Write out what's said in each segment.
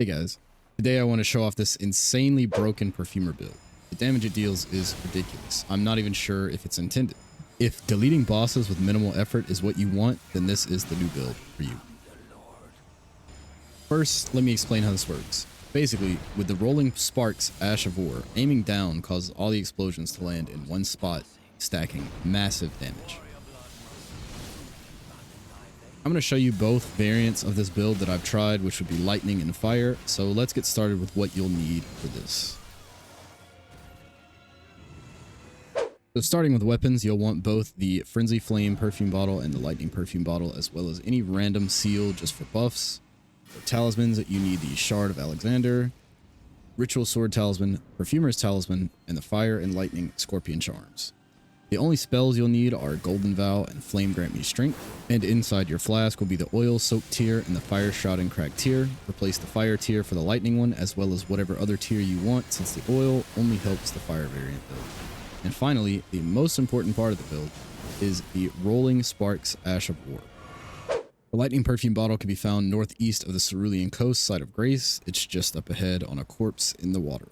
Hey guys, today I want to show off this insanely broken perfumer build. The damage it deals is ridiculous. I'm not even sure if it's intended. If deleting bosses with minimal effort is what you want, then this is the new build for you. First, let me explain how this works. Basically, with the rolling sparks Ash of War, aiming down causes all the explosions to land in one spot, stacking massive damage. I'm going to show you both variants of this build that I've tried, which would be lightning and fire. So let's get started with what you'll need for this. So starting with weapons, you'll want both the Frenzy Flame perfume bottle and the lightning perfume bottle, as well as any random seal just for buffs. For talismans, you need the Shard of Alexander, Ritual Sword Talisman, Perfumer's Talisman, and the Fire and Lightning Scorpion Charms. The only spells you'll need are Golden Vow and Flame Grant Me Strength, and inside your flask will be the Oil Soaked tier and the Fire Shroud and Crack tier. Replace the Fire tier for the Lightning one, as well as whatever other tier you want, since the Oil only helps the Fire variant build. And finally, the most important part of the build is the Rolling Sparks Ash of War. The Lightning Perfume bottle can be found northeast of the Cerulean Coast, site of Grace. It's just up ahead on a corpse in the water.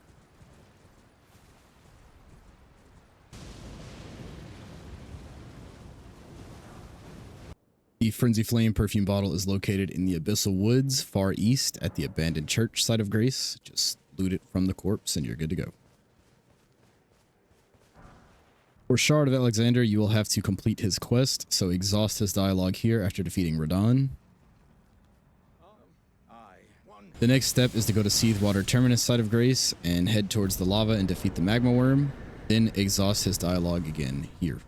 The Frenzy Flame perfume bottle is located in the Abyssal Woods, far east at the abandoned church site of Grace. Just loot it from the corpse and you're good to go. For Shard of Alexander, you will have to complete his quest, so exhaust his dialogue here after defeating Radon. The next step is to go to Seethwater Terminus site of Grace and head towards the lava and defeat the magma worm, then exhaust his dialogue again here.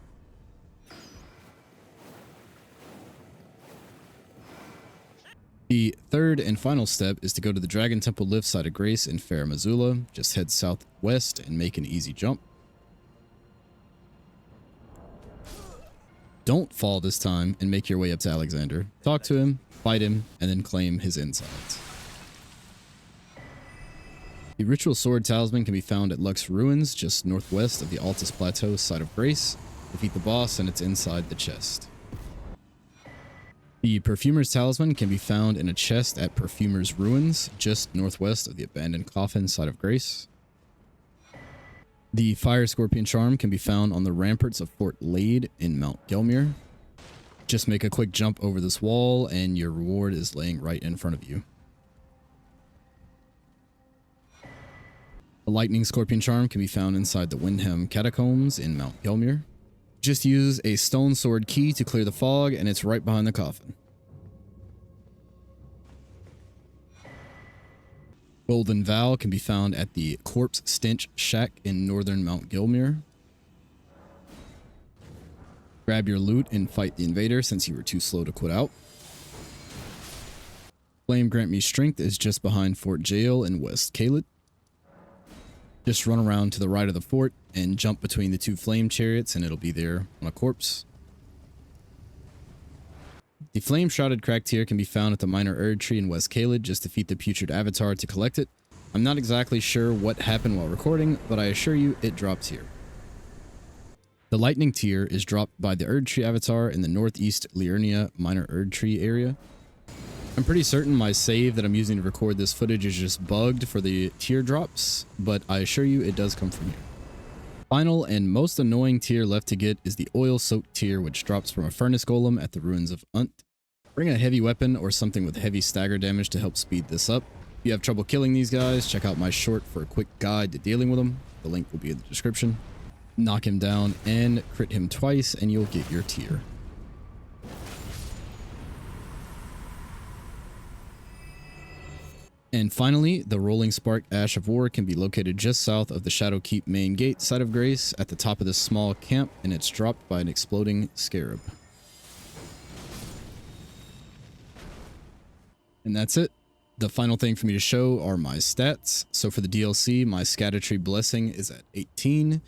The third and final step is to go to the Dragon Temple Lift site of Grace in Fair Missoula. Just head southwest and make an easy jump. Don't fall this time and make your way up to Alexander. Talk to him, fight him, and then claim his insides. The Ritual Sword Talisman can be found at Lux Ruins, just northwest of the Altus Plateau site of Grace. Defeat the boss and it's inside the chest. The Perfumer's Talisman can be found in a chest at Perfumer's Ruins, just northwest of the abandoned coffin site of Grace. The Fire Scorpion Charm can be found on the ramparts of Fort Lade in Mount Gelmir. Just make a quick jump over this wall and your reward is laying right in front of you. The Lightning Scorpion Charm can be found inside the Windham Catacombs in Mount Gelmir. Just use a stone sword key to clear the fog and it's right behind the coffin. Golden Vow can be found at the Corpse Stench Shack in northern Mount Gelmir. Grab your loot and fight the invader since you were too slow to quit out. Flame Grant Me Strength is just behind Fort Jail in West Caelid. Just run around to the right of the fort and jump between the two flame chariots and it'll be there on a corpse. The Flame Shrouded Crack tier can be found at the Minor Erd Tree in West Caelid. Just defeat the Putrid Avatar to collect it. I'm not exactly sure what happened while recording, but I assure you it drops here. The Lightning tier is dropped by the Erd Tree Avatar in the northeast Liurnia Minor Erd Tree area. I'm pretty certain my save that I'm using to record this footage is just bugged for the tier drops, but I assure you it does come from here. Final and most annoying tier left to get is the Oil Soaked tier, which drops from a Furnace Golem at the Ruins of Unt. Bring a heavy weapon or something with heavy stagger damage to help speed this up. If you have trouble killing these guys, check out my short for a quick guide to dealing with them. The link will be in the description. Knock him down and crit him twice and you'll get your tier. And finally, the Rolling Spark Ash of War can be located just south of the Shadowkeep main gate site of Grace at the top of this small camp, and it's dropped by an exploding scarab. And that's it. The final thing for me to show are my stats. So for the DLC, my Scattertree Blessing is at 18.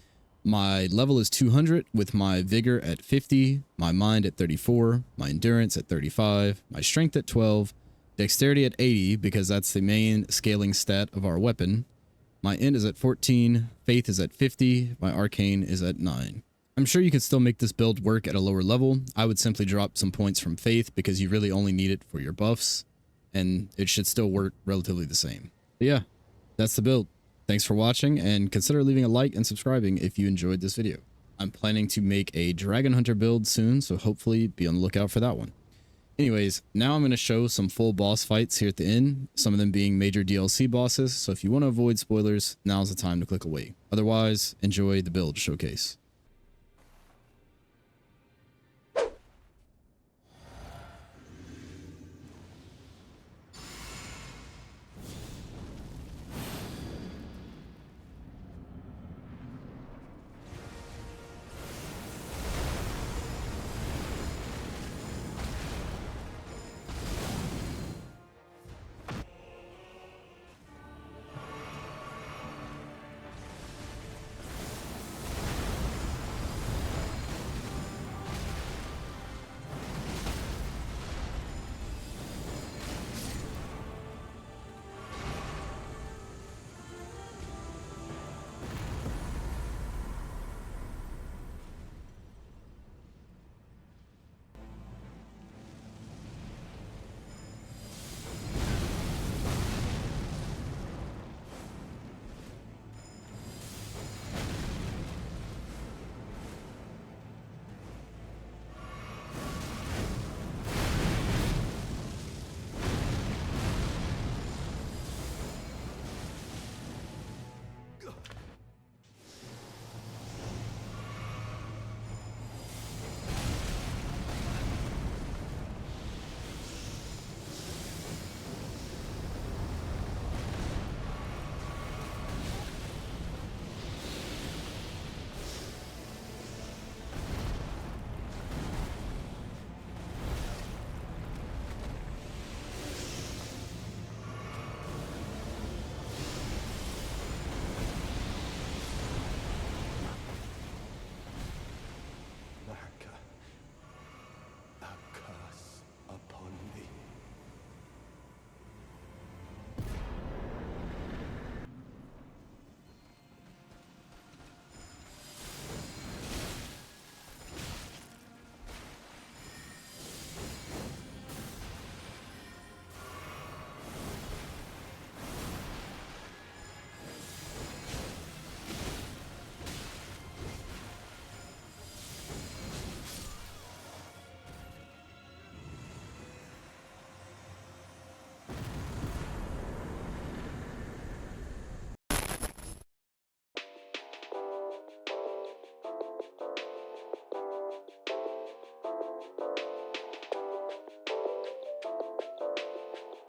My level is 200 with my Vigor at 50, my Mind at 34, my Endurance at 35, my Strength at 12, Dexterity at 80, because that's the main scaling stat of our weapon. My Int is at 14, Faith is at 50, my Arcane is at 9. I'm sure you could still make this build work at a lower level. I would simply drop some points from Faith because you really only need it for your buffs. and it should still work relatively the same. But yeah, that's the build. Thanks for watching, and consider leaving a like and subscribing if you enjoyed this video. I'm planning to make a Dragon Hunter build soon, so hopefully be on the lookout for that one. Anyways, now I'm going to show some full boss fights here at the end, some of them being major DLC bosses, so if you want to avoid spoilers, now's the time to click away. Otherwise, enjoy the build showcase.